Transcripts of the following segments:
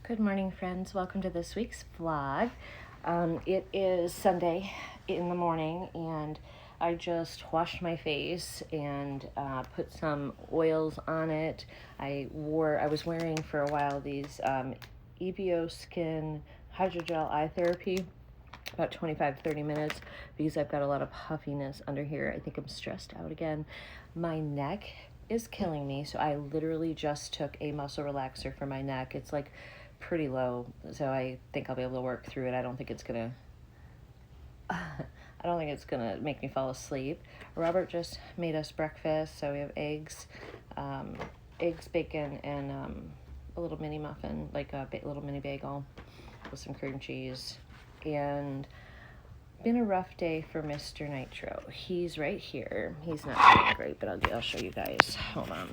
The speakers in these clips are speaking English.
Good morning, friends. Welcome to this week's vlog. It is Sunday in the morning, and I just washed my face and put some oils on it. I was wearing for a while these EBO Skin Hydrogel Eye Therapy, about 25-30 minutes, because I've got a lot of puffiness under here. I think I'm stressed out again. My neck is killing me, so I literally just took a muscle relaxer for my neck. It's like pretty low, so I think I'll be able to work through it. I don't think it's gonna make me fall asleep. Robert just made us breakfast, so we have eggs, bacon, and a little mini muffin, like a little mini bagel with some cream cheese. And been a rough day for Mr. Nitro. He's right here. He's not feeling great, but I'll show you guys. Hold on.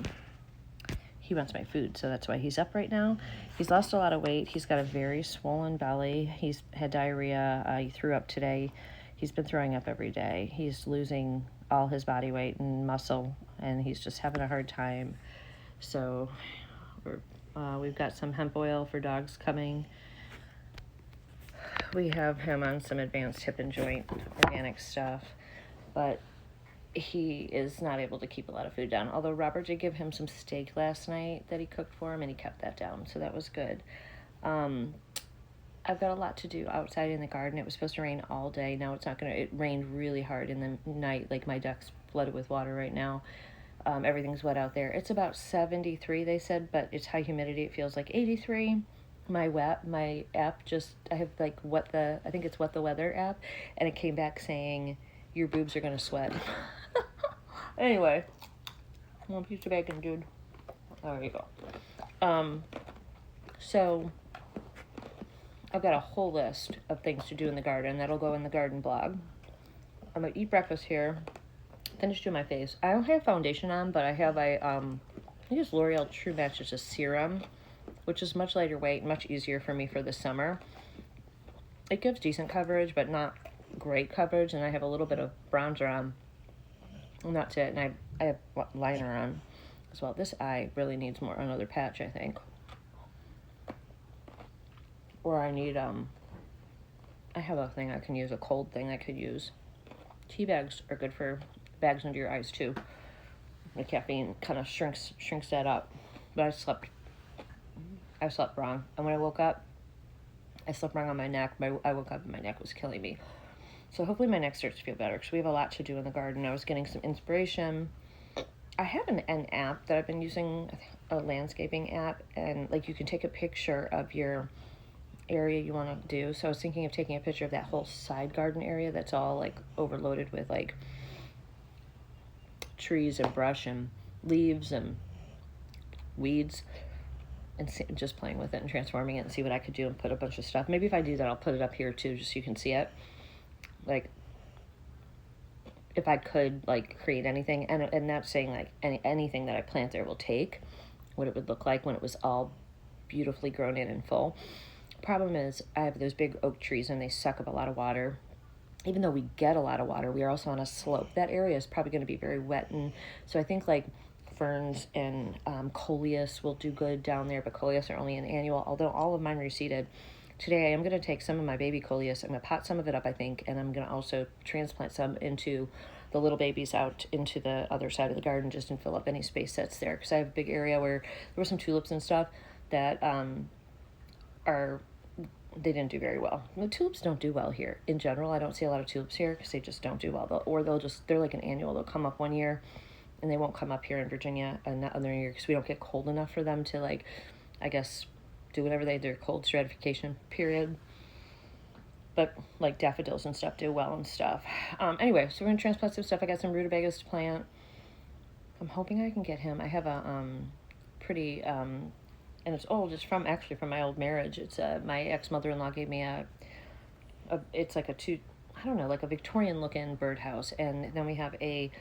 He wants my food, so that's why he's up right now. He's lost a lot of weight. He's got a very swollen belly. He's had diarrhea. He threw up today. He's been throwing up every day. He's losing all his body weight and muscle, and he's just having a hard time. So we've got some hemp oil for dogs coming. We have him on some advanced hip and joint organic stuff, but he is not able to keep a lot of food down. Although Robert did give him some steak last night that he cooked for him, and he kept that down, so that was good. I've got a lot to do outside in the garden. It was supposed to rain all day. Now it's not going to. It rained really hard in the night. Like, my deck's flooded with water right now. Everything's wet out there. It's about 73, they said, but it's high humidity. It feels like 83. My app I have like I think it's What the Weather app, and it came back saying your boobs are going to sweat. Anyway, one piece of bacon, dude. There you go. So I've got a whole list of things to do in the garden. That'll go in the garden blog. I'm going to eat breakfast here, finish doing my face. I don't have foundation on, but I have I use L'Oreal True Match as a serum, which is much lighter weight, much easier for me for the summer. It gives decent coverage, but not great coverage, and I have a little bit of bronzer on, and that's it. And I have liner on as well. This eye really needs another patch, I think. Or I need, I have a thing I can use, a cold thing I could use. Tea bags are good for bags under your eyes, too. The caffeine kind of shrinks that up. But I slept wrong. And when I woke up, I slept wrong on my neck. I woke up and my neck was killing me. So hopefully my neck starts to feel better, because we have a lot to do in the garden. I was getting some inspiration. I have an app that I've been using, a landscaping app, and like you can take a picture of your area you want to do. So I was thinking of taking a picture of that whole side garden area that's all like overloaded with like trees and brush and leaves and weeds, and just playing with it and transforming it and see what I could do and put a bunch of stuff. Maybe if I do that, I'll put it up here too, just so you can see it. Like, if I could like create anything, and not saying like anything that I plant there will take, what it would look like when it was all beautifully grown in and full. Problem is, I have those big oak trees and they suck up a lot of water. Even though we get a lot of water, we are also on a slope. That area is probably going to be very wet, and so I think like ferns and coleus will do good down there, but coleus are only an annual, although all of mine reseeded. Today I am going to take some of my baby coleus, I'm going to pot some of it up, I think, and I'm going to also transplant some into the little babies out into the other side of the garden, just to fill up any space that's there, because I have a big area where there were some tulips and stuff that they didn't do very well. The tulips don't do well here. In general, I don't see a lot of tulips here because they just don't do well. They're like an annual. They'll come up one year, and they won't come up here in Virginia another year because we don't get cold enough for them to, like, I guess, do whatever their cold stratification period. But like daffodils and stuff do well and stuff. Anyway, so we're gonna transplant some stuff. I got some rutabagas to plant. I'm hoping I can get him. I have a pretty and it's old. It's from my old marriage. It's my ex-mother-in-law gave me it's like like a Victorian looking birdhouse, and then we have a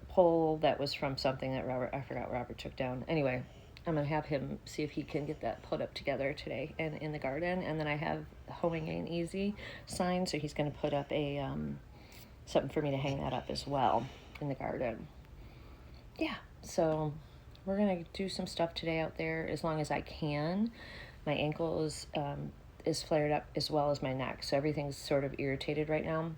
pole that was from something that Robert took down. Anyway, I'm going to have him see if he can get that put up together today and in the garden. And then I have the Hoeing Ain't Easy sign, so he's going to put up a something for me to hang that up as well in the garden. Yeah, so we're going to do some stuff today out there as long as I can. My ankle is flared up as well as my neck, so everything's sort of irritated right now.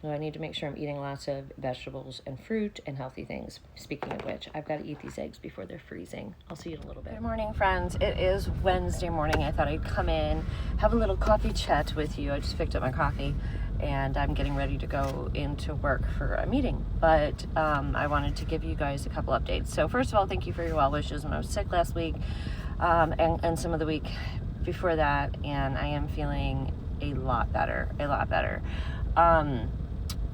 So I need to make sure I'm eating lots of vegetables and fruit and healthy things. Speaking of which, I've got to eat these eggs before they're freezing. I'll see you in a little bit. Good morning, friends. It is Wednesday morning. I thought I'd come in, have a little coffee chat with you. I just picked up my coffee, and I'm getting ready to go into work for a meeting. But I wanted to give you guys a couple updates. So first of all, thank you for your well wishes when I was sick last week, and some of the week before that, and I am feeling a lot better.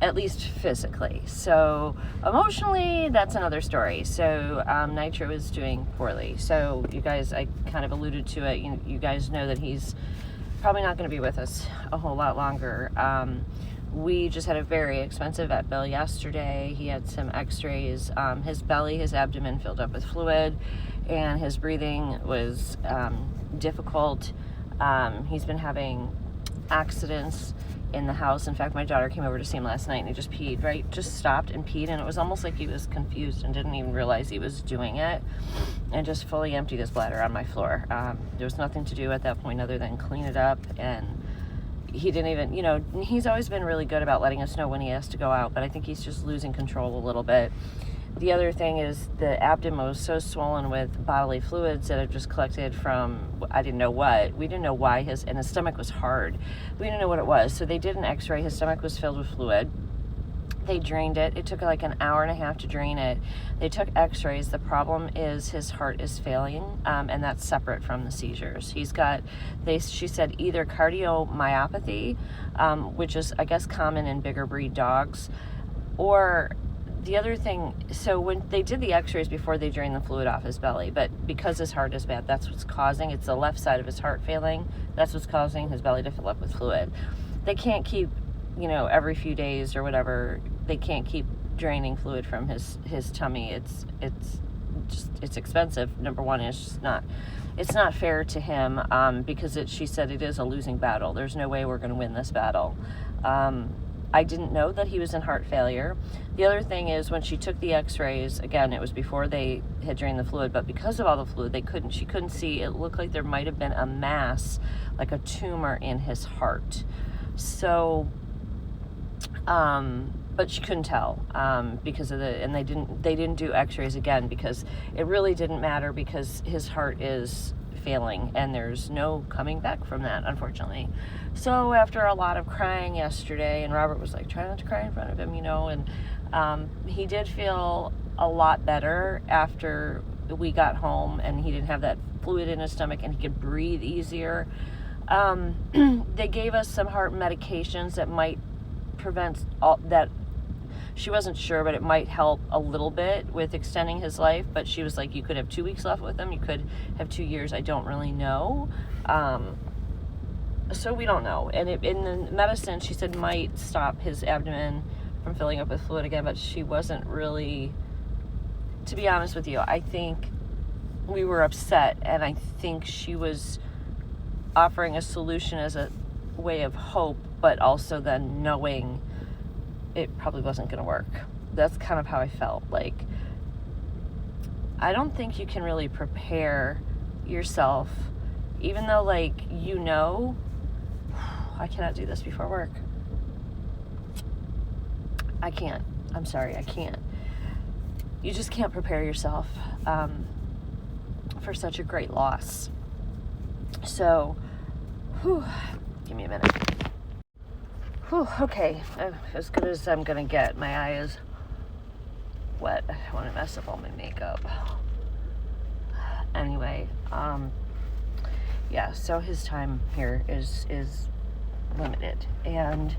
At least physically. So emotionally, that's another story. So Nitro is doing poorly. So you guys, I kind of alluded to it. You guys know that he's probably not going to be with us a whole lot longer. We just had a very expensive vet bill yesterday. He had some x-rays. His belly, his abdomen filled up with fluid, and his breathing was difficult. He's been having accidents in the house. In fact, my daughter came over to see him last night, and he just peed, right? Just stopped and peed, and it was almost like he was confused and didn't even realize he was doing it, and just fully emptied his bladder on my floor. There was nothing to do at that point other than clean it up, and he didn't even, he's always been really good about letting us know when he has to go out, but I think he's just losing control a little bit. The other thing is the abdomen was so swollen with bodily fluids that have just collected from, I didn't know what. We didn't know why and his stomach was hard. We didn't know what it was. So they did an x-ray. His stomach was filled with fluid. They drained it. It took like an hour and a half to drain it. They took x-rays. The problem is his heart is failing, and that's separate from the seizures. She said either cardiomyopathy, which is, I guess, common in bigger breed dogs, or the other thing, so when they did the x-rays before they drained the fluid off his belly, but because his heart is bad, that's what's causing, it's the left side of his heart failing, that's what's causing his belly to fill up with fluid. They can't keep, every few days or whatever, they can't keep draining fluid from his tummy. It's expensive. Number one, it's not fair to him, because she said it is a losing battle. There's no way we're going to win this battle. I didn't know that he was in heart failure. The other thing is when she took the x-rays, again, it was before they had drained the fluid, but because of all the fluid, she couldn't see. It looked like there might have been a mass, like a tumor in his heart. So, but she couldn't tell, because of and they didn't do x-rays again, because it really didn't matter, because his heart is failing and there's no coming back from that, unfortunately. So after a lot of crying yesterday, and Robert was like, try not to cry in front of him, and he did feel a lot better after we got home, and he didn't have that fluid in his stomach, and he could breathe easier. They gave us some heart medications that might prevent all that. She wasn't sure, but it might help a little bit with extending his life. But she was like, you could have 2 weeks left with him. You could have 2 years. I don't really know. So we don't know. And in the medicine, she said might stop his abdomen from filling up with fluid again. But she wasn't really, to be honest with you, I think we were upset. And I think she was offering a solution as a way of hope, but also then knowing it probably wasn't going to work. That's kind of how I felt. Like, I don't think you can really prepare yourself, even though, like, I cannot do this before work. I can't. I'm sorry, I can't. You just can't prepare yourself for such a great loss. So, give me a minute. Okay, as good as I'm gonna get. My eye is wet. I don't want to mess up all my makeup. Anyway, yeah, so his time here is limited, and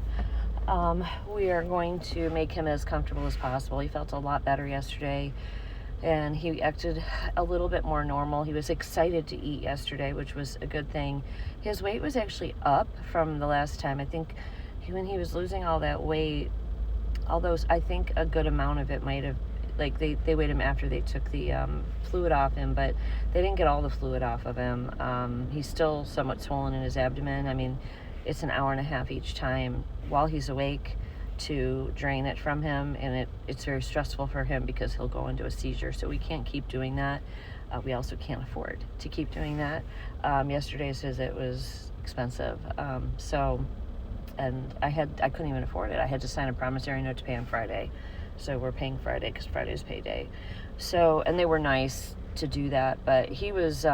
we are going to make him as comfortable as possible. He felt a lot better yesterday, and he acted a little bit more normal. He was excited to eat yesterday, which was a good thing. His weight was actually up from the last time. I think when he was losing all that weight, although I think a good amount of it might have, like, they weighed him after they took the fluid off him, but they didn't get all the fluid off of him. He's still somewhat swollen in his abdomen. I mean, it's an hour and a half each time while he's awake to drain it from him, and it's very stressful for him because he'll go into a seizure, so we can't keep doing that. we also can't afford to keep doing that. Yesterday's visit was expensive. And I couldn't even afford it. I had to sign a promissory note to pay on Friday. So we're paying Friday because Friday is payday. So, and they were nice to do that, but he was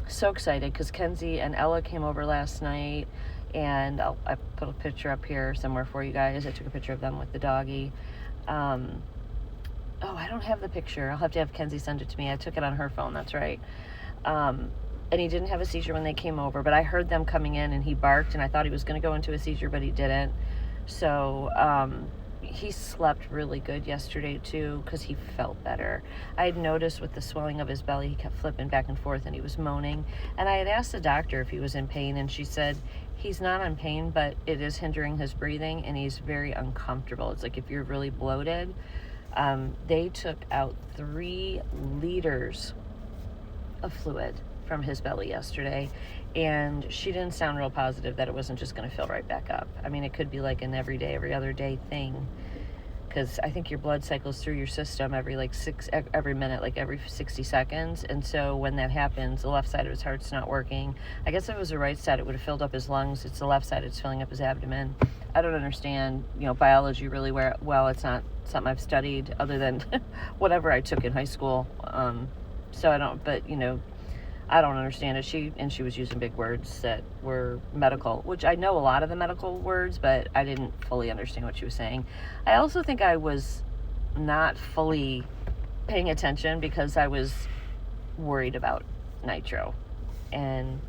so excited because Kenzie and Ella came over last night, and I put a picture up here somewhere for you guys. I took a picture of them with the doggy. I don't have the picture. I'll have to have Kenzie send it to me. I took it on her phone, that's right. And he didn't have a seizure when they came over, but I heard them coming in and he barked, and I thought he was going to go into a seizure, but he didn't. So he slept really good yesterday too because he felt better. I had noticed with the swelling of his belly, he kept flipping back and forth and he was moaning. And I had asked the doctor if he was in pain, and she said he's not in pain, but it is hindering his breathing and he's very uncomfortable. It's like if you're really bloated. They took out 3 liters of fluid from his belly yesterday, and she didn't sound real positive that it wasn't just going to fill right back up. I mean, it could be like an every other day thing, because I think your blood cycles through your system every minute, like every 60 seconds. And so when that happens, the left side of his heart's not working. I guess if it was the right side, it would have filled up his lungs. It's the left side, it's filling up his abdomen. I don't understand, biology really well. It's not something I've studied other than whatever I took in high school. So I don't understand it. She was using big words that were medical, which I know a lot of the medical words, but I didn't fully understand what she was saying. I also think I was not fully paying attention because I was worried about Nitro. And,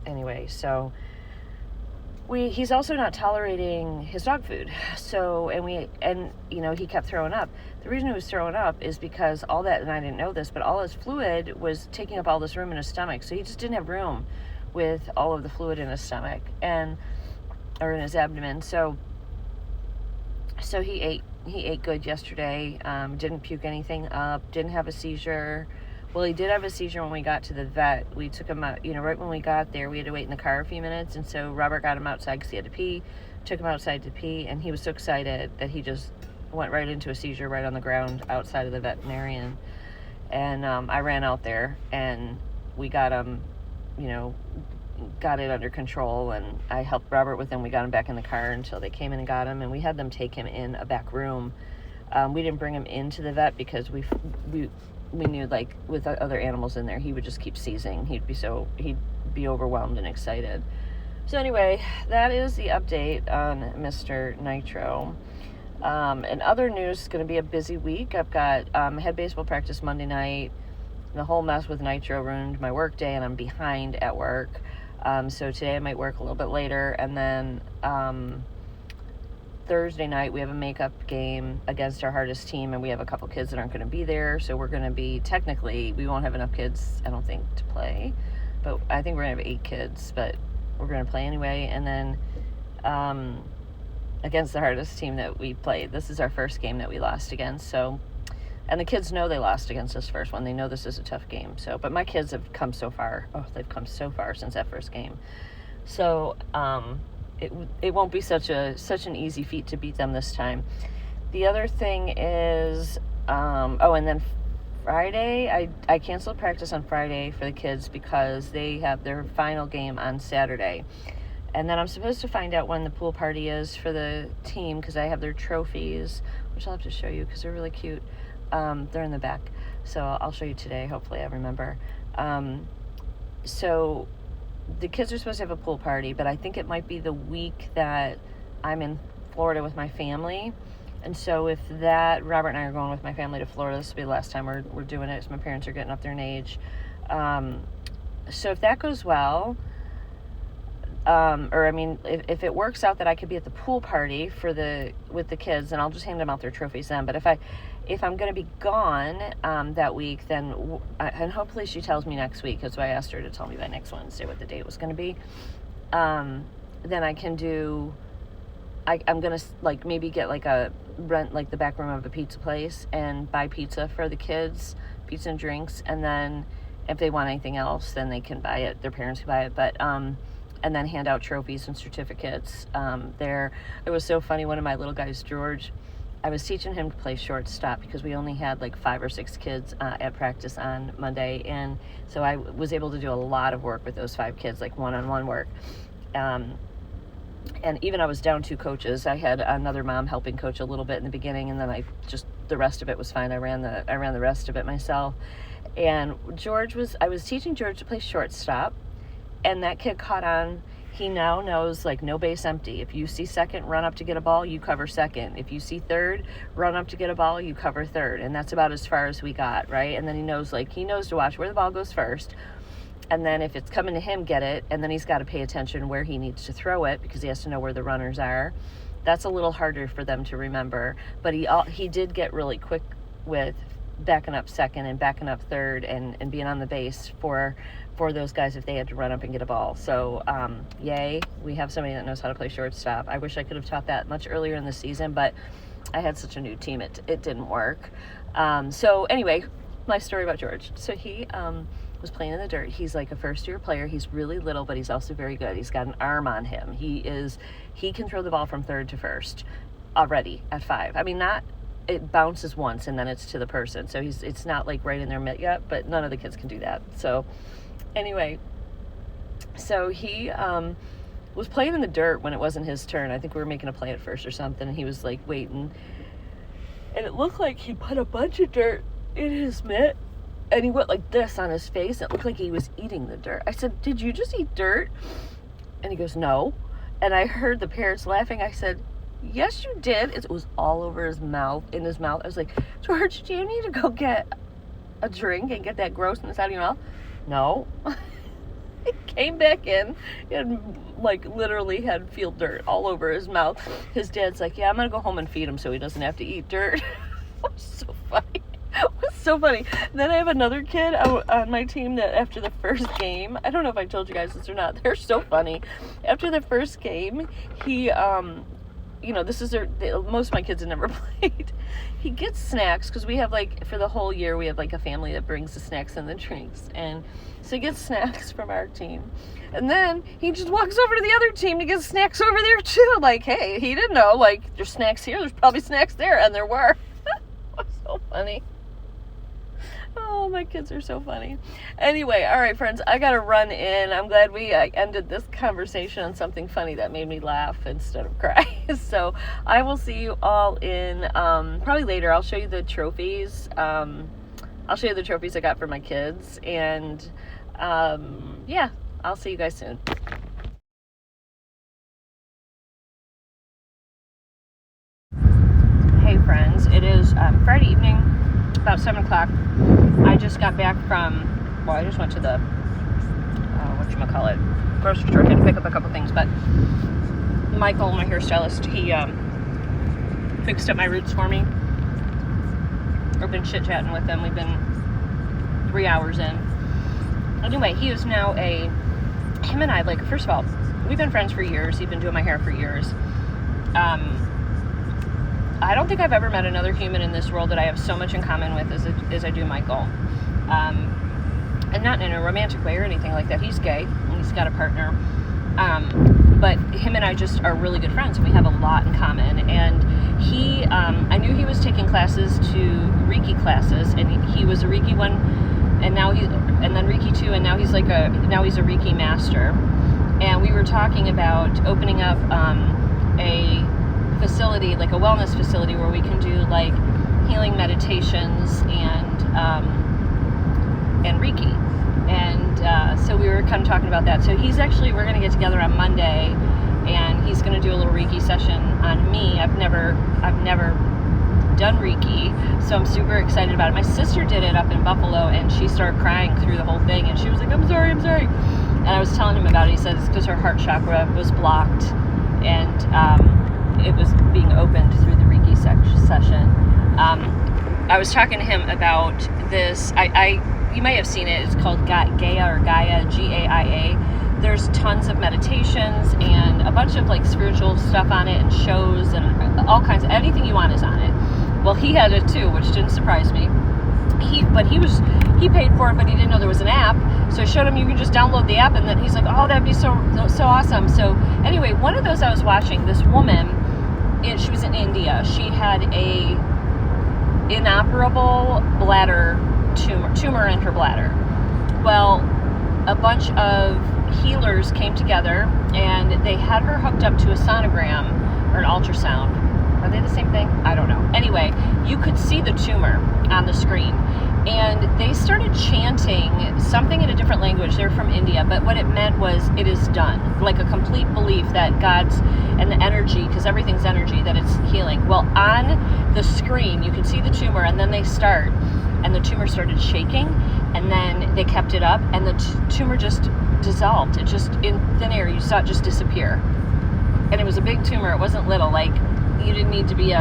anyway, so he's also not tolerating his dog food. So, he kept throwing up. The reason he was throwing up is because all that, and I didn't know this, but all his fluid was taking up all this room in his stomach. So he just didn't have room with all of the fluid in his stomach or in his abdomen. So he ate good yesterday. Didn't puke anything up. Didn't have a seizure. Well, he did have a seizure when we got to the vet. We took him out, right when we got there, we had to wait in the car a few minutes. And so Robert got him outside because he had to pee, took him outside to pee. And he was so excited that he just went right into a seizure right on the ground outside of the veterinarian. And I ran out there and we got him, got it under control. And I helped Robert with him. We got him back in the car until they came in and got him. And we had them take him in a back room. We didn't bring him into the vet because we knew, like, with other animals in there, he would just keep seizing. He'd be overwhelmed and excited. So anyway, that is the update on Mr. Nitro. And other news, is going to be a busy week. I've got head baseball practice Monday night. The whole mess with Nitro ruined my work day, and I'm behind at work. So today I might work a little bit later. And then Thursday night we have a makeup game against our hardest team, and we have a couple kids that aren't going to be there. So we're going to be, technically, we won't have enough kids, I don't think, to play. But I think we're going to have 8 kids, but we're going to play anyway. And then against the hardest team that we played. This is our first game that we lost against. So, and the kids know they lost against this first one. They know this is a tough game. So, but my kids have come so far. Oh, they've come so far since that first game. So, it won't be such an easy feat to beat them this time. The other thing is, and then Friday, I canceled practice on Friday for the kids because they have their final game on Saturday. And then I'm supposed to find out when the pool party is for the team because I have their trophies, which I'll have to show you because they're really cute. They're in the back. So I'll show you today. Hopefully I remember. So the kids are supposed to have a pool party, but I think it might be the week that I'm in Florida with my family. And so if that, Robert and I are going with my family to Florida. This will be the last time we're doing it, as my parents are getting up there in age. So if that goes well, if it works out that I could be at the pool party with the kids, then I'll just hand them out their trophies then. But if I'm going to be gone that week, then and hopefully she tells me next week, because I asked her to tell me by next Wednesday what the date was going to be. Then I can do. I'm gonna maybe get rent the back room of a pizza place and buy pizza for the kids, pizza and drinks, and then if they want anything else, then they can buy it. Their parents can buy it, but and then hand out trophies and certificates there. It was so funny. One of my little guys, George, I was teaching him to play shortstop because we only had like 5 or 6 kids at practice on Monday, and so I was able to do a lot of work with those 5 kids, like one-on-one work. And even I was down 2 coaches. I had another mom helping coach a little bit in the beginning, and then the rest of it was fine. I ran the rest of it myself. And I was teaching George to play shortstop, and that kid caught on. He now knows, like, no base empty. If you see second, run up to get a ball, you cover second. If you see third, run up to get a ball, you cover third. And that's about as far as we got, right? And then he knows to watch where the ball goes first. And then if it's coming to him, get it. And then he's got to pay attention where he needs to throw it because he has to know where the runners are. That's a little harder for them to remember. But he did get really quick with backing up second and backing up third and being on the base for those guys if they had to run up and get a ball. So, yay, we have somebody that knows how to play shortstop. I wish I could have taught that much earlier in the season, but I had such a new team, it didn't work. So anyway, my story about George. So he was playing in the dirt. He's like a first-year player. He's really little, but he's also very good. He's got an arm on him. He can throw the ball from third to first already at 5. I mean, it bounces once and then it's to the person. So it's not like right in their mitt yet, but none of the kids can do that. So anyway, so he was playing in the dirt when it wasn't his turn. I think we were making a play at first or something, and he was like waiting. And it looked like he put a bunch of dirt in his mitt, and he went like this on his face. It looked like he was eating the dirt. I said, "Did you just eat dirt?" And he goes, "No." And I heard the parents laughing. I said, "Yes, you did." It was all over his mouth, in his mouth. I was like, "George, do you need to go get a drink and get that grossness out of your mouth?" No. He came back in and like literally had field dirt all over his mouth. His dad's like, "Yeah, I'm gonna go home and feed him so he doesn't have to eat dirt." It was so funny. It was so funny. Then I have another kid on my team that after the first game, I don't know if I told you guys this or not, they're so funny. After the first game, he most of my kids have never played. He gets snacks because we have for the whole year we have a family that brings the snacks and the drinks, and so he gets snacks from our team, and then he just walks over to the other team to get snacks over there too. Hey, he didn't know there's snacks here, there's probably snacks there, and there were. It was so funny. Oh, my kids are so funny. Anyway, all right, friends, I got to run in. I'm glad we ended this conversation on something funny that made me laugh instead of cry. So I will see you all in probably later. I'll show you the trophies. I'll show you the trophies I got for my kids. And yeah, I'll see you guys soon. Hey, friends. It is Friday evening, about 7 o'clock. I just got back I just went to the, grocery store. I had to pick up a couple things, but Michael, my hairstylist, he fixed up my roots for me. I've been chit-chatting with him. We've been 3 hours in. Anyway, he is now him and I, first of all, we've been friends for years. He's been doing my hair for years. I don't think I've ever met another human in this world that I have so much in common with as I do Michael. And not in a romantic way or anything like that. He's gay, and he's got a partner. But him and I just are really good friends, and we have a lot in common. And he, I knew he was taking classes Reiki classes, and he was a Reiki 1, and then Reiki 2, and now he's a Reiki master. And we were talking about opening up a facility, a wellness facility, where we can do healing meditations and Reiki. And so we were kind of talking about that. So we're going to get together on Monday, and he's going to do a little Reiki session on me. I've never done Reiki, so I'm super excited about it. My sister did it up in Buffalo, and she started crying through the whole thing, and she was like, I'm sorry. And I was telling him about it. He said it's because her heart chakra was blocked, and it was being opened through the Reiki session. I was talking to him about this. You may have seen it. It's called Gaia, Gaia. There's tons of meditations and a bunch of spiritual stuff on it, and shows and all kinds of anything you want is on it. Well, he had it too, which didn't surprise me. He paid for it, but he didn't know there was an app. So I showed him you can just download the app, and then he's like, "Oh, that'd be so awesome." So anyway, one of those I was watching, this woman she was in India. She had a inoperable bladder tumor in her bladder. Well, a bunch of healers came together and they had her hooked up to a sonogram or an ultrasound. Are they the same thing? I don't know. Anyway, you could see the tumor on the screen, and they started chanting something in a different language. They're from India, but what it meant was, it is done. Like a complete belief that God's and the energy, because everything's energy, that it's healing. Well, on the screen, you could see the tumor, and then they start, and the tumor started shaking, and then they kept it up, and the tumor just dissolved. It just, in thin air, you saw it just disappear. And it was a big tumor. It wasn't little. Like, you didn't need to be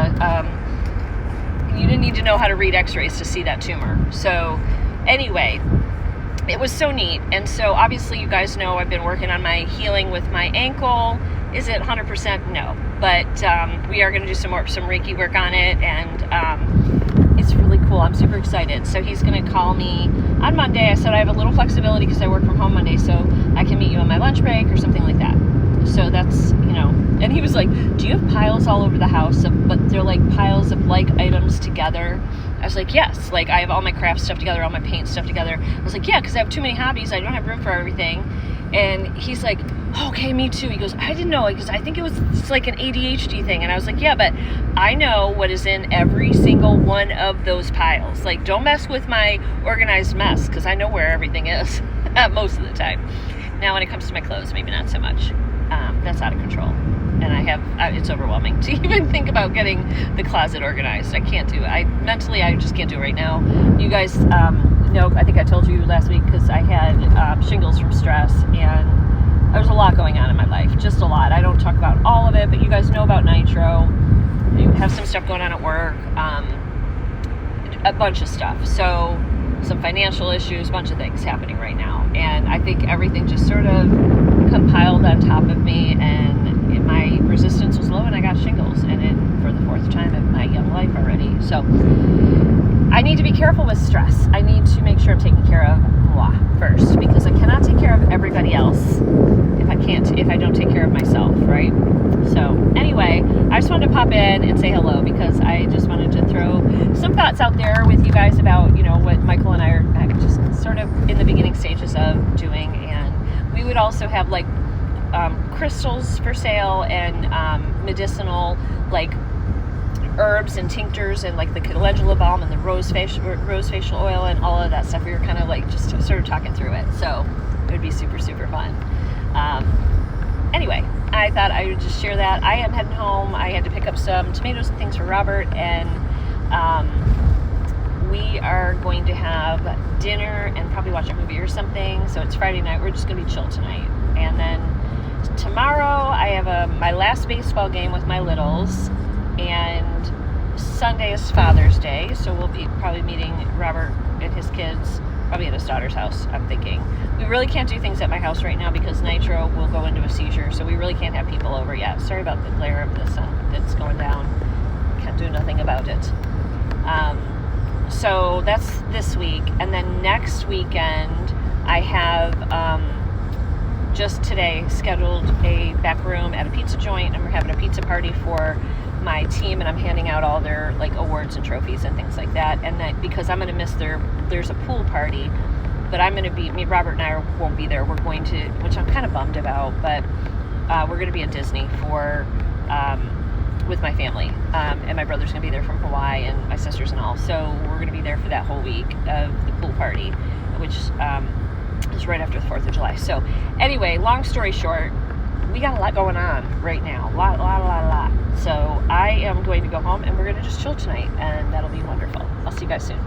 you didn't need to know how to read x-rays to see that tumor. So anyway, it was so neat. And so obviously you guys know I've been working on my healing with my ankle. Is it 100%? No, but we are going to do some Reiki work on it, and it's really cool. I'm super excited. So he's going to call me on Monday. I said I have a little flexibility because I work from home Monday, so I can meet you on my lunch break or something like that. So that's, you know, and he was like, do you have piles all over the house but they're like piles of like items together? I was like, yes. Like, I have all my craft stuff together, all my paint stuff together. I was like, yeah, because I have too many hobbies. I don't have room for everything. And he's like, oh, okay, me too. He goes, I didn't know, because I think it's like an ADHD thing. And I was like, yeah, but I know what is in every single one of those piles. Like, don't mess with my organized mess, because I know where everything is most of the time. Now, when it comes to my clothes, maybe not so much. That's out of control. And it's overwhelming to even think about getting the closet organized. I can't do it. Mentally, I just can't do it right now. You guys know, I think I told you last week, because I had shingles from stress, and there's a lot going on in my life. Just a lot. I don't talk about all of it, but you guys know about nitro. You have some stuff going on at work. A bunch of stuff. So some financial issues, a bunch of things happening right now. And I think everything just sort of compiled on top of me, and my resistance was low, and I got shingles, and for the fourth time in my young life already. So I need to be careful with stress. I need to make sure I'm taking care of moi first, because I cannot take care of everybody else if I don't take care of myself, right? So anyway, I just wanted to pop in and say hello, because I just wanted to throw some thoughts out there with you guys about, you know, what Michael and I are just sort of in the beginning stages of doing. And we would also have like crystals for sale, and medicinal, like herbs and tinctures, and like the calendula balm and the rose facial oil and all of that stuff. We were kind of like just sort of talking through it, so it would be super, super fun. Anyway, I thought I would just share that. I am heading home. I had to pick up some tomatoes and things for Robert, and we are going to have dinner and probably watch a movie or something. So it's Friday night. We're just going to be chill tonight. And then tomorrow I have my last baseball game with my littles, and Sunday is Father's Day, so we'll be probably meeting Robert and his kids probably at his daughter's house, I'm thinking. We really can't do things at my house right now because Nitro will go into a seizure, so we really can't have people over yet. Sorry about the glare of the sun that's going down. Can't do nothing about it. So that's this week, and then next weekend I have just today scheduled a back room at a pizza joint, and we're having a pizza party for my team, and I'm handing out all their like awards and trophies and things like that. And that because I'm going to miss there's a pool party, but I'm going to be, Robert and I won't be there. We're going to, which I'm kind of bummed about, but we're going to be at Disney for with my family, and my brother's going to be there from Hawaii, and my sisters and all. So we're going to be there for that whole week of the pool party, which is right after the 4th of July. So anyway, long story short, we got a lot going on right now. A lot. So I am going to go home, and we're going to just chill tonight, and that'll be wonderful. I'll see you guys soon.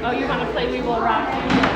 Oh, you want to play We Will Rock You?